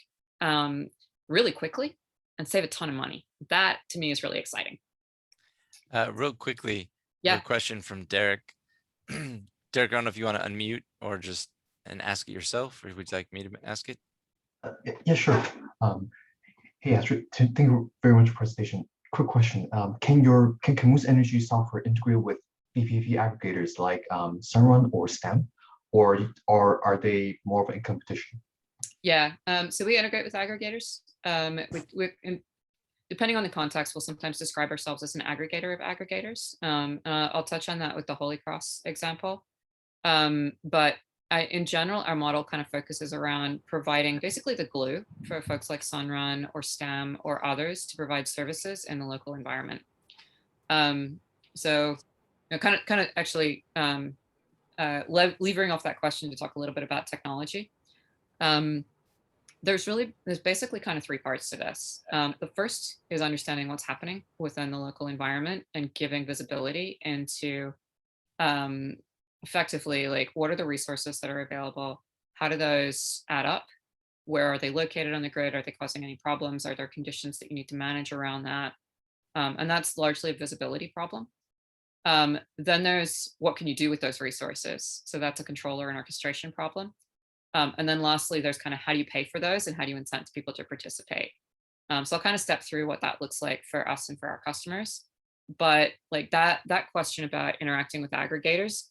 really quickly and save a ton of money. That to me is really exciting. Real quickly, Yeah. a question from Derek. Derek, I don't know if you want to unmute or just and ask it yourself, or would you like me to ask it? Yeah, sure. Hey, Astrid, thank you very much for the presentation. Quick question. Can Camus Energy software integrate with BPV aggregators like Sunrun or STEM, or are they more of a competition? Yeah, so we integrate with aggregators. Depending on the context, we'll sometimes describe ourselves as an aggregator of aggregators. I'll touch on that with the Holy Cross example. But in general, our model kind of focuses around providing basically the glue for folks like Sunrun or STEM or others to provide services in the local environment. So, kind of actually levering off that question to talk a little bit about technology. There's basically kind of three parts to this. The first is understanding what's happening within the local environment and giving visibility into effectively, like, what are the resources that are available? How do those add up? Where are they located on the grid? Are they causing any problems? Are there conditions that you need to manage around that? And that's largely a visibility problem. Then there's what can you do with those resources? So that's a controller and orchestration problem. And then lastly, there's kind of how do you pay for those and how do you incent people to participate? So I'll kind of step through what that looks like for us and for our customers. But like that question about interacting with aggregators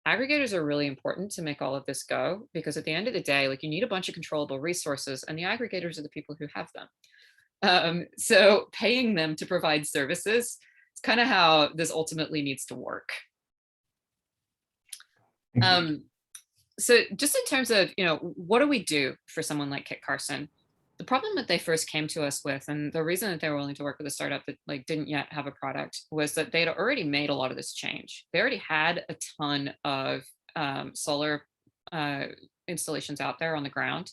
are really important to make all of this go, because at the end of the day, like, you need a bunch of controllable resources and the aggregators are the people who have them. So paying them to provide services is kind of how this ultimately needs to work. So just in terms of, what do we do for someone like Kit Carson? The problem that they first came to us with, and the reason that they were willing to work with a startup that like didn't yet have a product, was that they'd already made a lot of this change. They already had a ton of solar installations out there on the ground.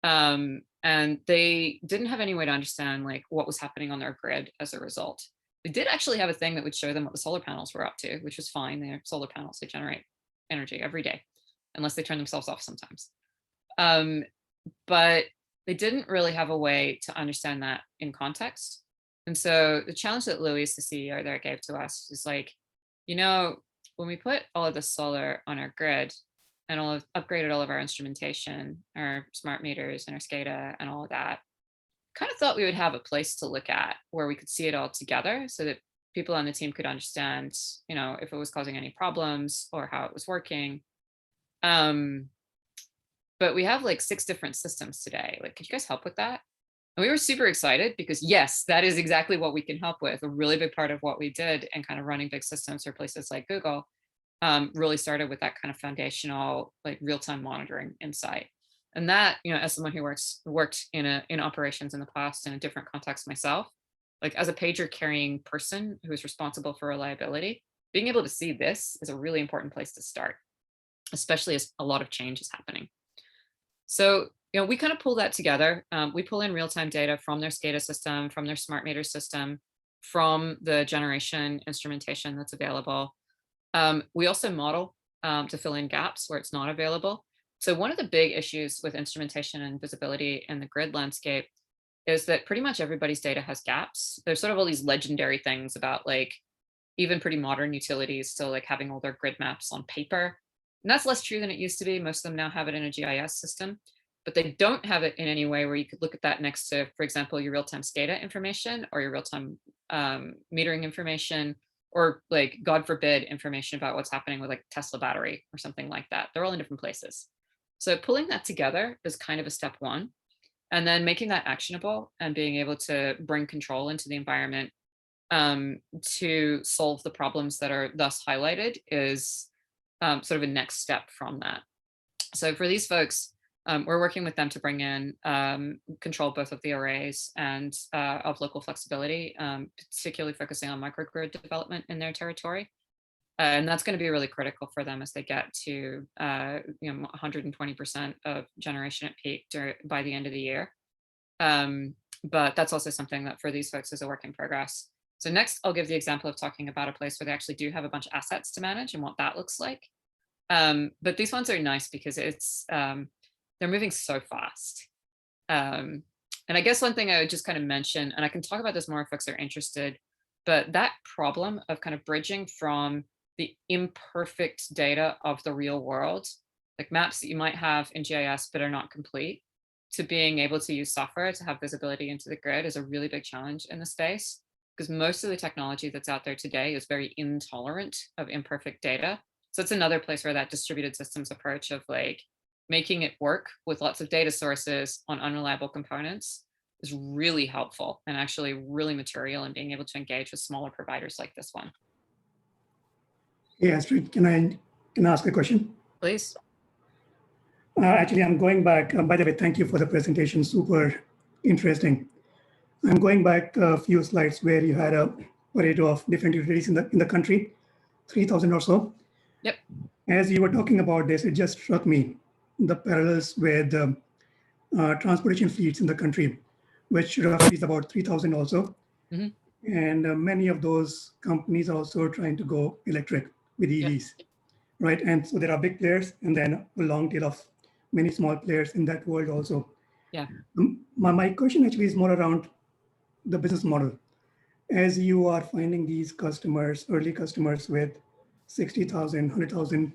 And they didn't have any way to understand like what was happening on their grid as a result. They did actually have a thing that would show them what the solar panels were up to, which was fine. They're solar panels, they generate energy every day, unless they turn themselves off sometimes. But they didn't really have a way to understand that in context. And so the challenge that Louise, the CEO there, gave to us is like, when we put all of the solar on our grid and upgraded all of our instrumentation, our smart meters and our SCADA and all of that, kind of thought we would have a place to look at where we could see it all together so that people on the team could understand, if it was causing any problems or how it was working. But we have like 6 different systems today. Like, could you guys help with that? And we were super excited because yes, that is exactly what we can help with. A really big part of what we did and kind of running big systems for places like Google really started with that kind of foundational, like, real-time monitoring insight. And that, as someone who worked in operations in the past in a different context myself, like as a pager carrying person who is responsible for reliability, being able to see this is a really important place to start, especially as a lot of change is happening. So, we kind of pull that together. We pull in real-time data from their SCADA system, from their smart meter system, from the generation instrumentation that's available. We also model to fill in gaps where it's not available. So one of the big issues with instrumentation and visibility in the grid landscape is that pretty much everybody's data has gaps. There's sort of all these legendary things about, like, even pretty modern utilities still like having all their grid maps on paper. And that's less true than it used to be. Most of them now have it in a GIS system, but they don't have it in any way where you could look at that next to, for example, your real-time SCADA information or your real-time metering information, or, like, God forbid, information about what's happening with like Tesla battery or something like that. They're all in different places. So pulling that together is kind of a step one. And then making that actionable and being able to bring control into the environment to solve the problems that are thus highlighted is sort of a next step from that. So for these folks, We're working with them to bring in control both of the arrays and of local flexibility, particularly focusing on microgrid development in their territory. And that's going to be really critical for them as they get to 120% of generation at peak by the end of the year. But that's also something that for these folks is a work in progress. So next, I'll give the example of talking about a place where they actually do have a bunch of assets to manage and what that looks like. But these ones are nice because it's they're moving so fast. And I guess one thing I would just kind of mention, and I can talk about this more if folks are interested, but that problem of kind of bridging from the imperfect data of the real world, like maps that you might have in GIS but are not complete, to being able to use software to have visibility into the grid is a really big challenge in the space, because most of the technology that's out there today is very intolerant of imperfect data. So it's another place where that distributed systems approach of like making it work with lots of data sources on unreliable components is really helpful and actually really material in being able to engage with smaller providers like this one. Hey, Astrid, can I ask a question? Please. Actually, I'm going back. By the way, thank you for the presentation. Super interesting. I'm going back a few slides where you had a Pareto of different utilities in the country, 3,000 or so. Yep. As you were talking about this, it just struck me the parallels with transportation fleets in the country, which roughly is about 3,000 also. Mm-hmm. And many of those companies are also trying to go electric with EVs, yep. Right? And so there are big players and then a long tail of many small players in that world also. Yeah. My question actually is more around the business model. As you are finding these customers, early customers with 60,000, 100,000,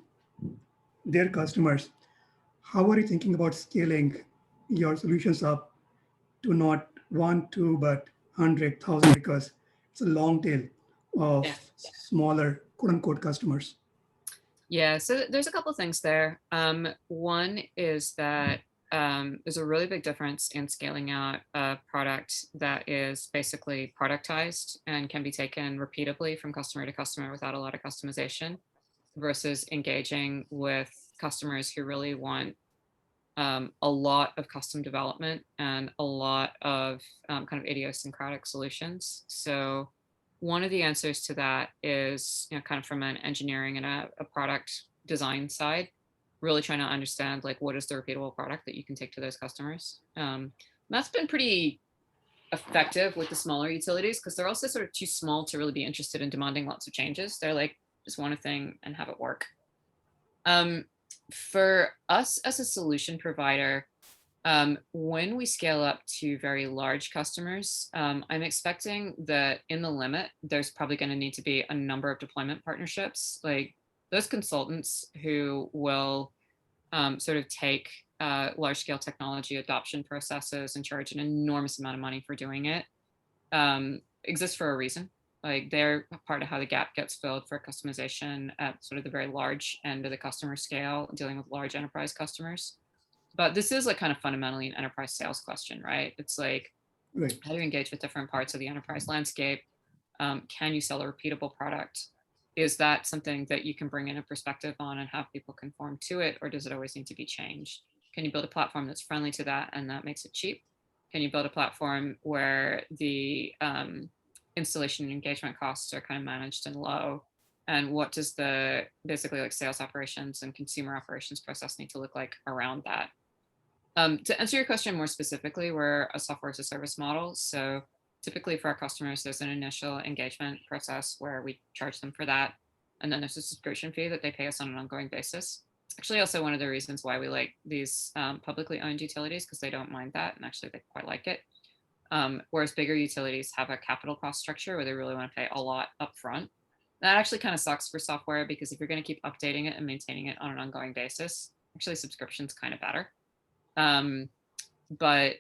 their customers, how are you thinking about scaling your solutions up to not 1, 2, but 100,000, because it's a long tail of smaller quote unquote customers? Yeah, so there's a couple of things there. One is that there's a really big difference in scaling out a product that is basically productized and can be taken repeatably from customer to customer without a lot of customization versus engaging with customers who really want a lot of custom development and a lot of kind of idiosyncratic solutions. So one of the answers to that is, kind of from an engineering and a product design side, really trying to understand like what is the repeatable product that you can take to those customers. That's been pretty effective with the smaller utilities because they're also sort of too small to really be interested in demanding lots of changes. They're like, just want a thing and have it work. For us as a solution provider, when we scale up to very large customers, I'm expecting that in the limit, there's probably going to need to be a number of deployment partnerships, like those consultants who will sort of take large scale technology adoption processes and charge an enormous amount of money for doing it, exist for a reason. Like they're part of how the gap gets filled for customization at sort of the very large end of the customer scale, dealing with large enterprise customers. But this is like kind of fundamentally an enterprise sales question, right? It's like, right. How do you engage with different parts of the enterprise landscape? Can you sell a repeatable product? Is that something that you can bring in a perspective on and have people conform to it? Or does it always need to be changed? Can you build a platform that's friendly to that and that makes it cheap? Can you build a platform where the installation and engagement costs are kind of managed and low? And what does the basically like sales operations and consumer operations process need to look like around that? To answer your question more specifically, we're a software as a service model. So typically for our customers, there's an initial engagement process where we charge them for that. And then there's a subscription fee that they pay us on an ongoing basis. It's actually also one of the reasons why we like these publicly owned utilities, because they don't mind that. And actually they quite like it. Whereas bigger utilities have a capital cost structure where they really want to pay a lot upfront. That actually kind of sucks for software, because if you're going to keep updating it and maintaining it on an ongoing basis, actually subscription's kind of better. But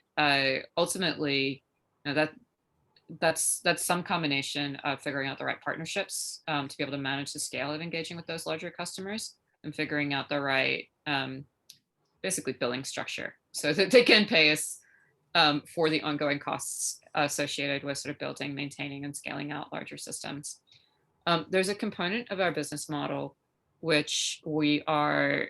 ultimately, that's some combination of figuring out the right partnerships to be able to manage the scale of engaging with those larger customers and figuring out the right, basically billing structure so that they can pay us for the ongoing costs associated with sort of building, maintaining, and scaling out larger systems. There's a component of our business model which we are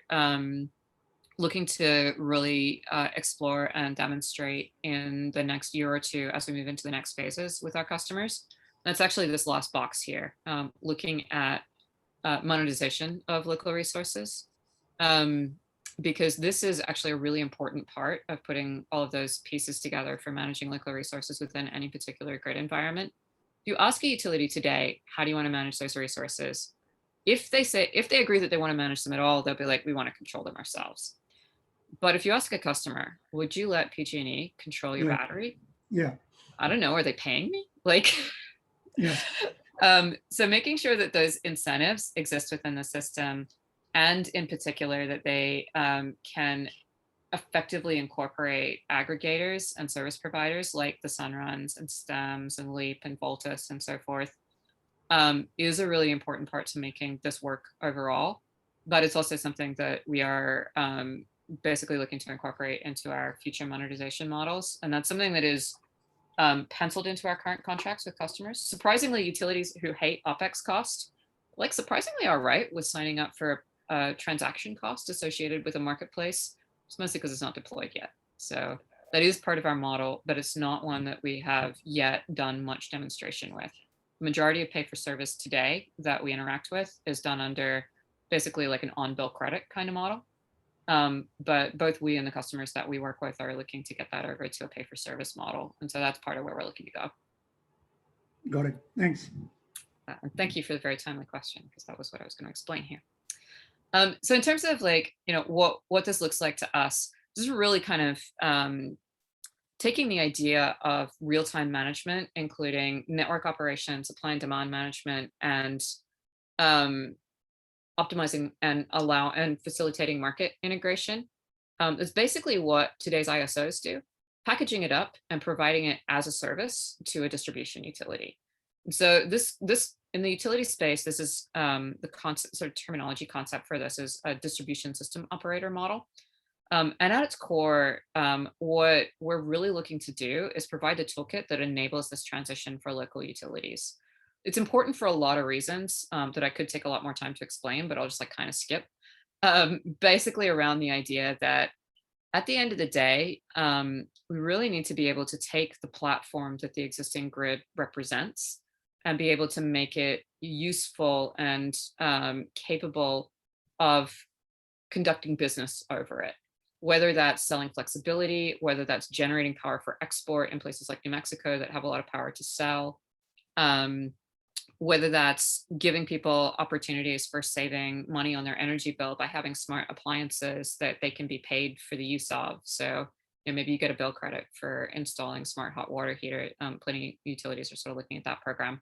looking to really explore and demonstrate in the next year or two as we move into the next phases with our customers. That's actually this last box here, looking at monetization of local resources. Because this is actually a really important part of putting all of those pieces together for managing local resources within any particular grid environment. If you ask a utility today, how do you want to manage those resources? If they agree that they want to manage them at all, they'll be like, we want to control them ourselves. But if you ask a customer, would you let PG&E control your battery? Yeah. I don't know. Are they paying me? Like, yeah. So making sure that those incentives exist within the system, and in particular that they can effectively incorporate aggregators and service providers like the Sunruns and Stems and Leap and Voltus and so forth, is a really important part to making this work overall. But it's also something that we are basically looking to incorporate into our future monetization models. And that's something that is penciled into our current contracts with customers. Surprisingly, utilities who hate OpEx cost, like surprisingly are right with signing up for a transaction cost associated with a marketplace. It's mostly because it's not deployed yet. So that is part of our model, but it's not one that we have yet done much demonstration with. The majority of pay for service today that we interact with is done under basically like an on-bill credit kind of model. But both we and the customers that we work with are looking to get that over to a pay for service model. And so that's part of where we're looking to go. Got it. Thanks. And thank you for the very timely question, because that was what I was going to explain here. So in terms of like, what this looks like to us, this is really kind of taking the idea of real-time management, including network operations, supply and demand management, and optimizing and facilitating market integration. It's basically what today's ISOs do, packaging it up and providing it as a service to a distribution utility. And so this in the utility space, this is the concept, sort of terminology concept for this is a distribution system operator model. And at its core, what we're really looking to do is provide the toolkit that enables this transition for local utilities. It's important for a lot of reasons that I could take a lot more time to explain, but I'll just like kind of skip. Basically around the idea that at the end of the day, we really need to be able to take the platform that the existing grid represents and be able to make it useful and capable of conducting business over it. Whether that's selling flexibility, whether that's generating power for export in places like New Mexico that have a lot of power to sell, whether that's giving people opportunities for saving money on their energy bill by having smart appliances that they can be paid for the use of. So maybe you get a bill credit for installing smart hot water heater. Plenty of utilities are sort of looking at that program.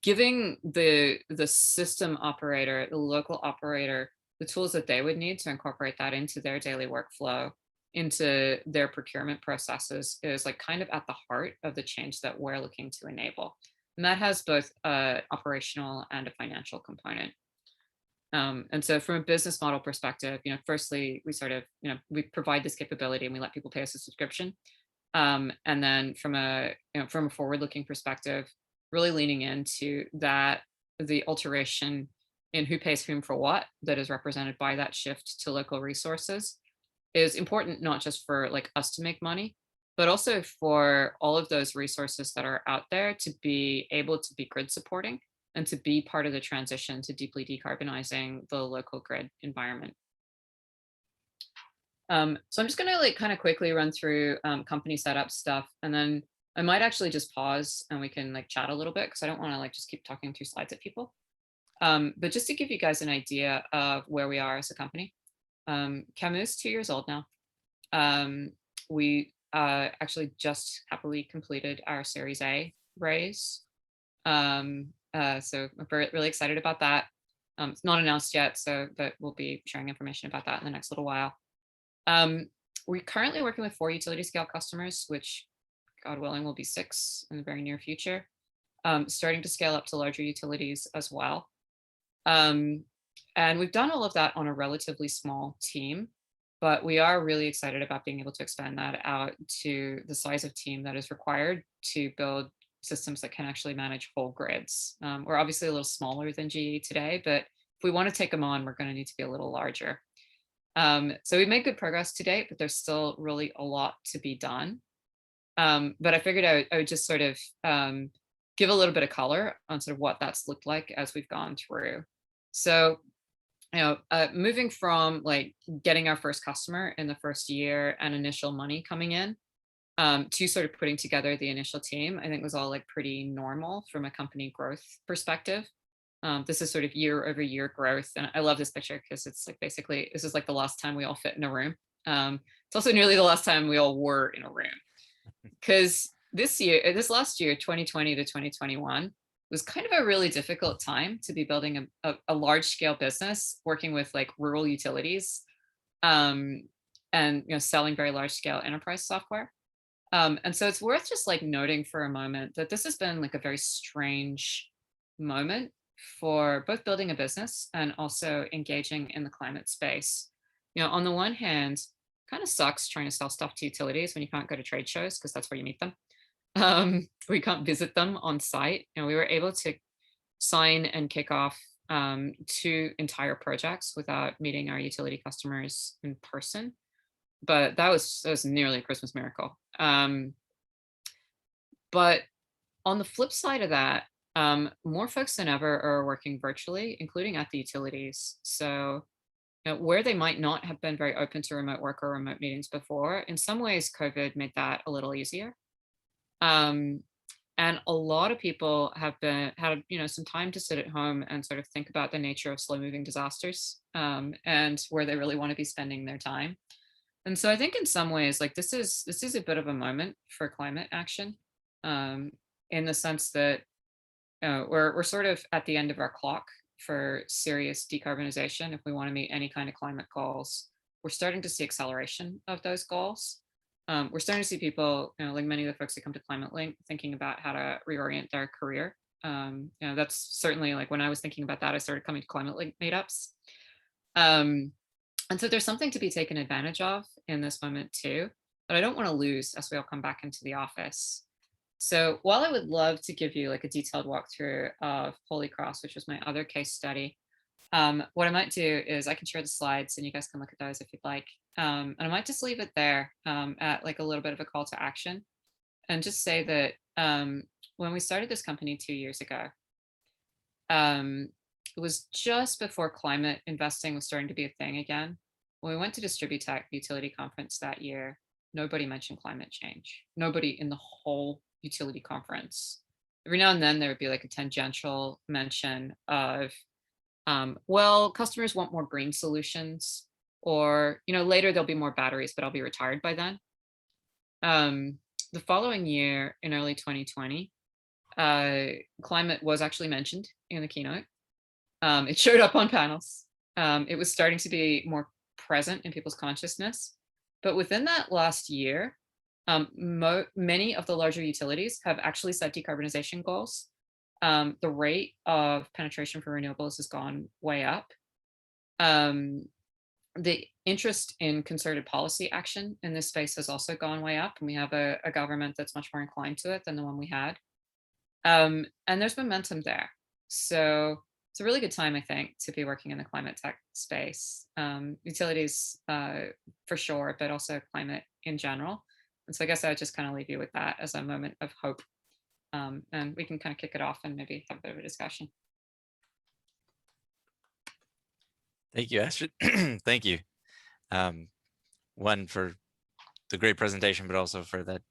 Giving the system operator, the local operator, the tools that they would need to incorporate that into their daily workflow, into their procurement processes is like kind of at the heart of the change that we're looking to enable. And that has both an operational and a financial component. And so from a business model perspective, firstly, we sort of, we provide this capability and we let people pay us a subscription. And then from a forward-looking perspective, really leaning into that, the alteration in who pays whom for what that is represented by that shift to local resources is important, not just for like us to make money, but also for all of those resources that are out there to be able to be grid supporting and to be part of the transition to deeply decarbonizing the local grid environment. So I'm just going to like kind of quickly run through company setup stuff, and then I might actually just pause and we can like chat a little bit because I don't want to like just keep talking through slides at people. But just to give you guys an idea of where we are as a company, Camus, 2 years old now. We actually just happily completed our Series A raise. So we're really excited about that. It's not announced yet, but we'll be sharing information about that in the next little while. We're currently working with 4 utility scale customers, which God willing will be 6 in the very near future. Starting to scale up to larger utilities as well. And we've done all of that on a relatively small team, but we are really excited about being able to expand that out to the size of team that is required to build systems that can actually manage whole grids. We're obviously a little smaller than GE today, but if we want to take them on, we're going to need to be a little larger. So we've made good progress to date, but there's still really a lot to be done. But I figured I would just sort of give a little bit of color on sort of what that's looked like as we've gone through. So, moving from like getting our first customer in the first year and initial money coming in, to sort of putting together the initial team, I think was all like pretty normal from a company growth perspective. This is sort of year over year growth. And I love this picture because it's like basically, this is like the last time we all fit in a room. It's also nearly the last time we all were in a room. Because this last year, 2020 to 2021, was kind of a really difficult time to be building a large scale business, working with like rural utilities, and selling very large scale enterprise software. And so it's worth just like noting for a moment that this has been like a very strange moment for both building a business and also engaging in the climate space. On the one hand, kind of sucks trying to sell stuff to utilities when you can't go to trade shows because that's where you meet them. We can't visit them on site. We were able to sign and kick off 2 entire projects without meeting our utility customers in person. But that was nearly a Christmas miracle. But on the flip side of that, more folks than ever are working virtually, including at the utilities. So where they might not have been very open to remote work or remote meetings before, in some ways, COVID made that a little easier. And a lot of people have had some time to sit at home and sort of think about the nature of slow moving disasters, and where they really want to be spending their time. And so I think in some ways, like this is a bit of a moment for climate action, in the sense that we're sort of at the end of our clock for serious decarbonization. If we want to meet any kind of climate goals, we're starting to see acceleration of those goals. We're starting to see people, like many of the folks that come to ClimateLink, thinking about how to reorient their career. That's certainly like when I was thinking about that, I started coming to ClimateLink meetups. And so there's something to be taken advantage of in this moment too, but I don't want to lose as we all come back into the office. So while I would love to give you like a detailed walkthrough of Holy Cross, which was my other case study, what I might do is I can share the slides and you guys can look at those if you'd like. And I might just leave it there at like a little bit of a call to action and just say that when we started this company 2 years ago, it was just before climate investing was starting to be a thing again. When we went to Distributech utility conference that year, nobody mentioned climate change. Nobody in the whole utility conference. Every now and then there would be like a tangential mention of, well, customers want more green solutions, or later there'll be more batteries, but I'll be retired by then. The following year, in early 2020, climate was actually mentioned in the keynote. It showed up on panels. It was starting to be more present in people's consciousness. But within that last year, many of the larger utilities have actually set decarbonization goals. The rate of penetration for renewables has gone way up. The interest in concerted policy action in this space has also gone way up, and we have a government that's much more inclined to it than the one we had. And there's momentum there. So it's a really good time, I think, to be working in the climate tech space. Utilities for sure, but also climate in general. And so I guess I would just kind of leave you with that as a moment of hope. And we can kind of kick it off and maybe have a bit of a discussion. Thank you, Astrid. Thank you. One, for the great presentation, but also for that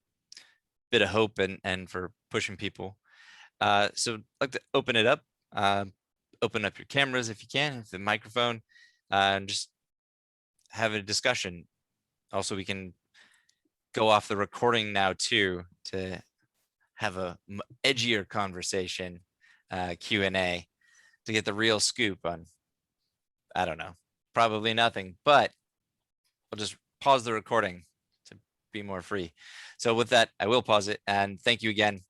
bit of hope and for pushing people. So I'd like to open it up. Open up your cameras if you can, the microphone, and just have a discussion. Also, we can go off the recording now too to have a edgier conversation, Q&A, to get the real scoop on, I don't know, probably nothing, but I'll just pause the recording to be more free. So with that, I will pause it, and thank you again.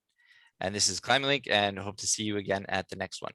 And this is ClimateLink, and hope to see you again at the next one.